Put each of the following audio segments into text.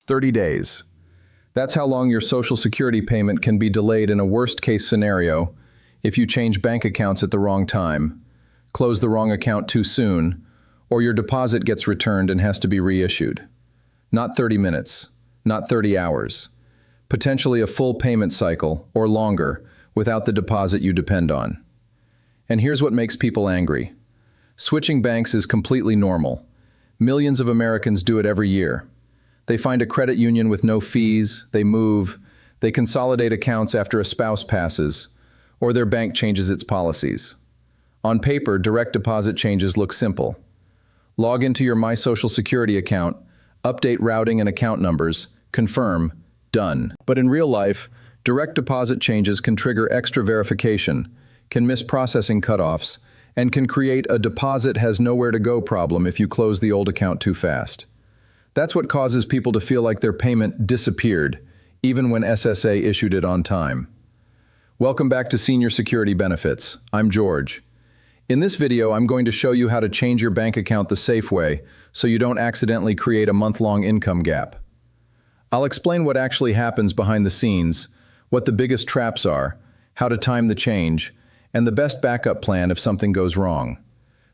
30 days. That's how long your Social Security payment can be delayed in a worst-case scenario if you change bank accounts at the wrong time, close the wrong account too soon, or your deposit gets returned and has to be reissued. Not 30 minutes, not 30 hours. Potentially a full payment cycle, or longer, without the deposit you depend on. And here's what makes people angry. Switching banks is completely normal. Millions of Americans do it every year. They find a credit union with no fees, they move, they consolidate accounts after a spouse passes, or their bank changes its policies. On paper, direct deposit changes look simple. Log into your My Social Security account, update routing and account numbers, confirm, done. But in real life, direct deposit changes can trigger extra verification, can miss processing cutoffs, and can create a deposit has nowhere to go problem if you close the old account too fast. That's what causes people to feel like their payment disappeared, even when SSA issued it on time. Welcome back to Senior Security Benefits. I'm George. In this video, I'm going to show you how to change your bank account the safe way so you don't accidentally create a month-long income gap. I'll explain what actually happens behind the scenes, what the biggest traps are, how to time the change, and the best backup plan if something goes wrong.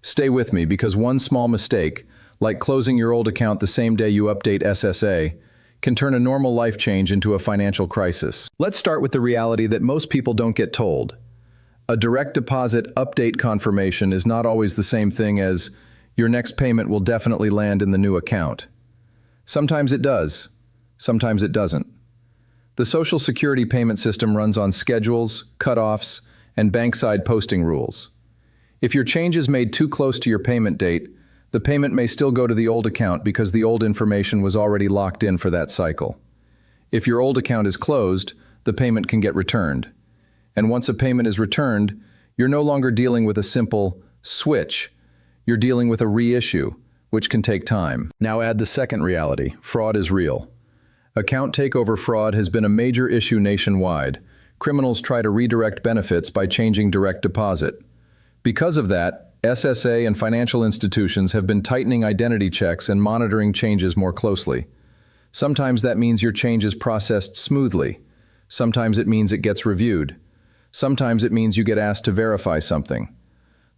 Stay with me because one small mistake, like closing your old account the same day you update SSA, can turn a normal life change into a financial crisis. Let's start with the reality that most people don't get told. A direct deposit update confirmation is not always the same thing as your next payment will definitely land in the new account. Sometimes it does, sometimes it doesn't. The Social Security payment system runs on schedules, cutoffs, and bank-side posting rules. If your change is made too close to your payment date, the payment may still go to the old account because the old information was already locked in for that cycle. If your old account is closed, the payment can get returned. And once a payment is returned, you're no longer dealing with a simple switch. You're dealing with a reissue, which can take time. Now add the second reality: fraud is real. Account takeover fraud has been a major issue nationwide. Criminals try to redirect benefits by changing direct deposit. Because of that, SSA and financial institutions have been tightening identity checks and monitoring changes more closely. Sometimes that means your change is processed smoothly. Sometimes it means it gets reviewed. Sometimes it means you get asked to verify something.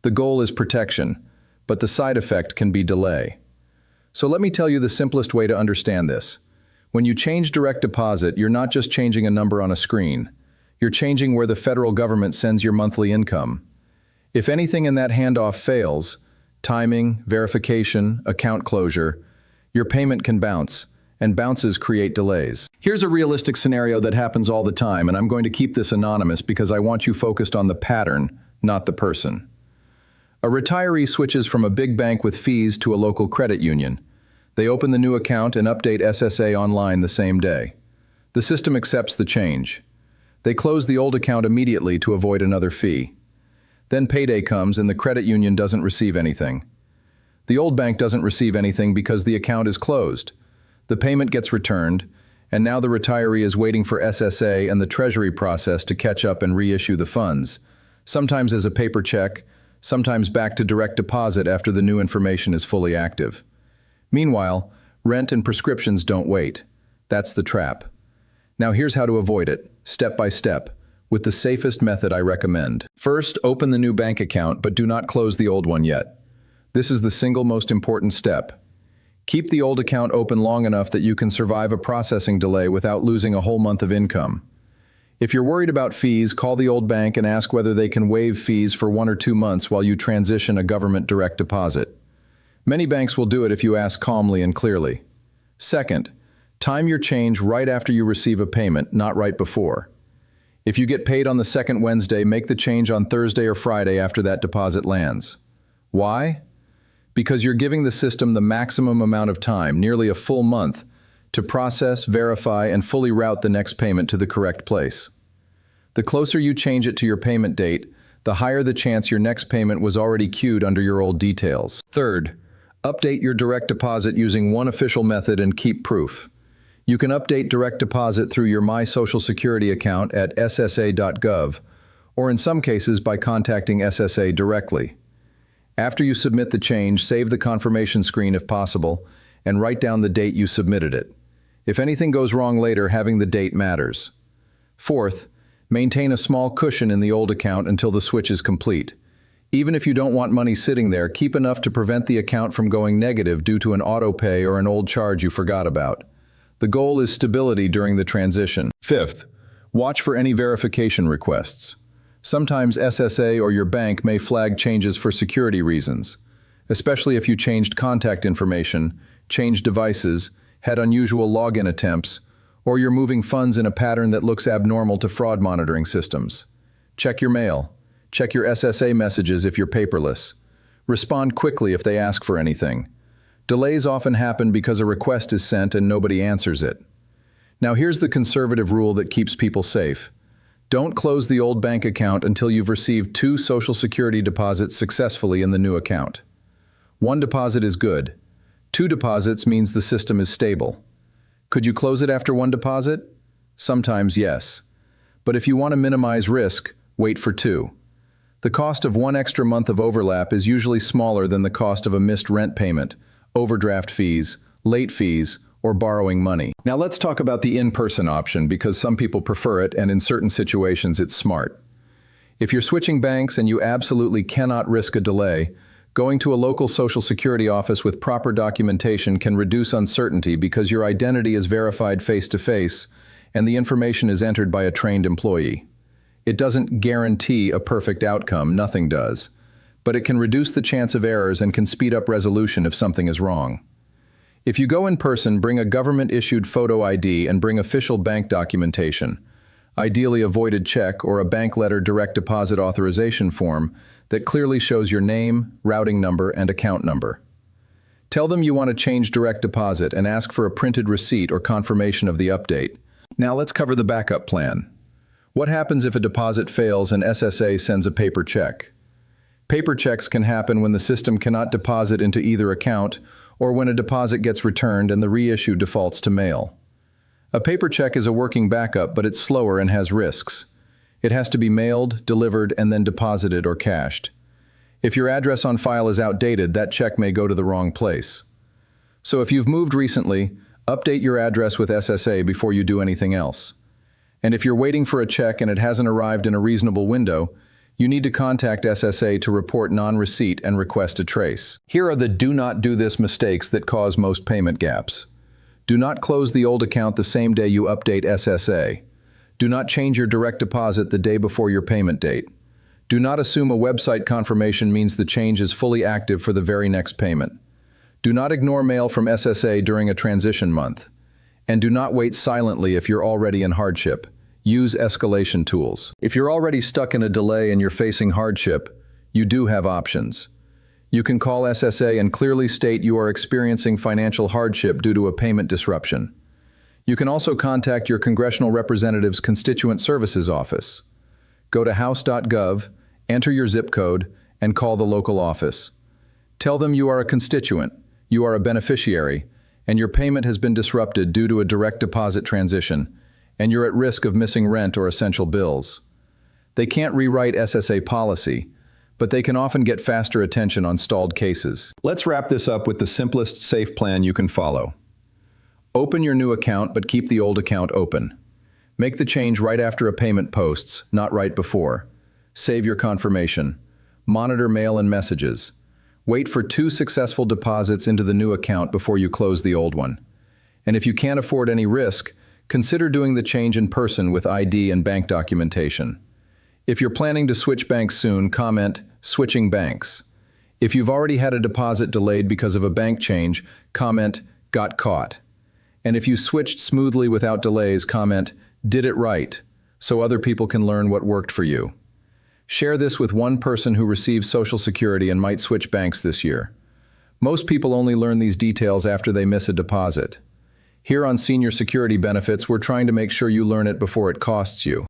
The goal is protection, but the side effect can be delay. So let me tell you the simplest way to understand this. When you change direct deposit, you're not just changing a number on a screen. You're changing where the federal government sends your monthly income. If anything in that handoff fails, timing, verification, account closure, your payment can bounce, and bounces create delays. Here's a realistic scenario that happens all the time, and I'm going to keep this anonymous because I want you focused on the pattern, not the person. A retiree switches from a big bank with fees to a local credit union. They open the new account and update SSA online the same day. The system accepts the change. They close the old account immediately to avoid another fee. Then payday comes and the credit union doesn't receive anything. The old bank doesn't receive anything because the account is closed. The payment gets returned, and now the retiree is waiting for SSA and the Treasury process to catch up and reissue the funds, sometimes as a paper check, sometimes back to direct deposit after the new information is fully active. Meanwhile, rent and prescriptions don't wait. That's the trap. Now here's how to avoid it, step by step, with the safest method I recommend. First, open the new bank account, but do not close the old one yet. This is the single most important step. Keep the old account open long enough that you can survive a processing delay without losing a whole month of income. If you're worried about fees, call the old bank and ask whether they can waive fees for 1 or 2 months while you transition a government direct deposit. Many banks will do it if you ask calmly and clearly. Second, time your change right after you receive a payment, not right before. If you get paid on the second Wednesday, make the change on Thursday or Friday after that deposit lands. Why? Because you're giving the system the maximum amount of time, nearly a full month, to process, verify, and fully route the next payment to the correct place. The closer you change it to your payment date, the higher the chance your next payment was already queued under your old details. Third, update your direct deposit using one official method and keep proof. You can update direct deposit through your My Social Security account at ssa.gov, or in some cases by contacting SSA directly. After you submit the change, save the confirmation screen if possible, and write down the date you submitted it. If anything goes wrong later, having the date matters. Fourth, maintain a small cushion in the old account until the switch is complete. Even if you don't want money sitting there, keep enough to prevent the account from going negative due to an auto pay or an old charge you forgot about. The goal is stability during the transition. Fifth, watch for any verification requests. Sometimes SSA or your bank may flag changes for security reasons, especially if you changed contact information, changed devices, had unusual login attempts, or you're moving funds in a pattern that looks abnormal to fraud monitoring systems. Check your mail. Check your SSA messages if you're paperless. Respond quickly if they ask for anything. Delays often happen because a request is sent and nobody answers it. Now here's the conservative rule that keeps people safe. Don't close the old bank account until you've received 2 Social Security deposits successfully in the new account. 1 deposit is good. 2 deposits means the system is stable. Could you close it after 1 deposit? Sometimes yes. But if you want to minimize risk, wait for 2. The cost of 1 extra month of overlap is usually smaller than the cost of a missed rent payment, overdraft fees, late fees, or borrowing money. Now let's talk about the in-person option because some people prefer it and in certain situations it's smart. If you're switching banks and you absolutely cannot risk a delay, going to a local Social Security office with proper documentation can reduce uncertainty because your identity is verified face-to-face and the information is entered by a trained employee. It doesn't guarantee a perfect outcome, nothing does, but it can reduce the chance of errors and can speed up resolution if something is wrong. If you go in person, bring a government-issued photo ID and bring official bank documentation, ideally a voided check or a bank letter direct deposit authorization form that clearly shows your name, routing number, and account number. Tell them you want to change direct deposit and ask for a printed receipt or confirmation of the update. Now let's cover the backup plan. What happens if a deposit fails and SSA sends a paper check? Paper checks can happen when the system cannot deposit into either account or when a deposit gets returned and the reissue defaults to mail. A paper check is a working backup, but it's slower and has risks. It has to be mailed, delivered, and then deposited or cashed. If your address on file is outdated, that check may go to the wrong place. So if you've moved recently, update your address with SSA before you do anything else. And if you're waiting for a check and it hasn't arrived in a reasonable window, you need to contact SSA to report non-receipt and request a trace. Here are the do not do this mistakes that cause most payment gaps. Do not close the old account the same day you update SSA. Do not change your direct deposit the day before your payment date. Do not assume a website confirmation means the change is fully active for the very next payment. Do not ignore mail from SSA during a transition month. And do not wait silently if you're already in hardship. Use escalation tools. If you're already stuck in a delay and you're facing hardship, you do have options. You can call SSA and clearly state you are experiencing financial hardship due to a payment disruption. You can also contact your congressional representative's constituent services office. Go to house.gov, enter your zip code, and call the local office. Tell them you are a constituent, you are a beneficiary, and your payment has been disrupted due to a direct deposit transition, and you're at risk of missing rent or essential bills. They can't rewrite SSA policy, but they can often get faster attention on stalled cases. Let's wrap this up with the simplest, safe plan you can follow. Open your new account, but keep the old account open. Make the change right after a payment posts, not right before. Save your confirmation. Monitor mail and messages. Wait for 2 successful deposits into the new account before you close the old one. And if you can't afford any risk, consider doing the change in person with ID and bank documentation. If you're planning to switch banks soon, comment, "Switching banks." If you've already had a deposit delayed because of a bank change, comment, "Got caught." And if you switched smoothly without delays, comment, "Did it right," so other people can learn what worked for you. Share this with one person who receives Social Security and might switch banks this year. Most people only learn these details after they miss a deposit. Here on Senior Security Benefits, we're trying to make sure you learn it before it costs you.